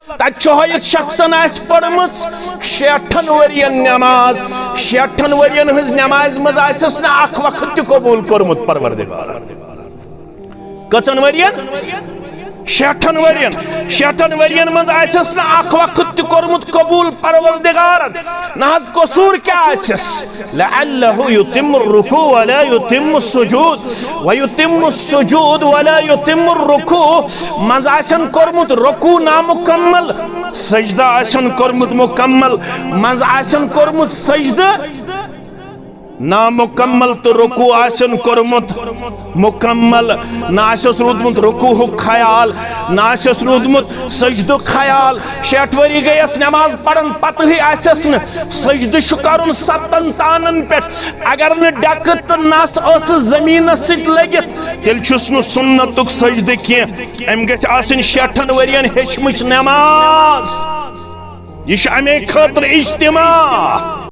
تچہت شخصن آس پڑمت 60 ورین نماز 60 ورین ہز نماز مز آسس نا اخ وقت تہ قبول کورمت پروردگار کچن ورین 60 ورین مز آسس نا اخ وقت تہ کورمت قبول پروردگار ناز قصور کیا آسس لعلہ یتم الرکوع ولا یتم السجود ویتم السجود ولا یتم الرکوع مز آسن کورمت رکوع نامکمل سجدہ آسن کورمت مکمل مز آسن کورمت سجدہ نامکمل تو رکوع آسن کورمت مکمل ناشس رودمت رکوع خیال ناشس رودمت سجدہ خیال 60 وری گیس نماز پڑھن پتہ ہی آسس ن سجدہ شکرن 7 تانن پہ اگر نہ ڈکت تو نس اس زمین ست لگت تیل چھس نہ سنتک سجدہ کی ام گژھِ آسن 60 ورین ہیچمچ نماز یہ امی خاطر اجتماع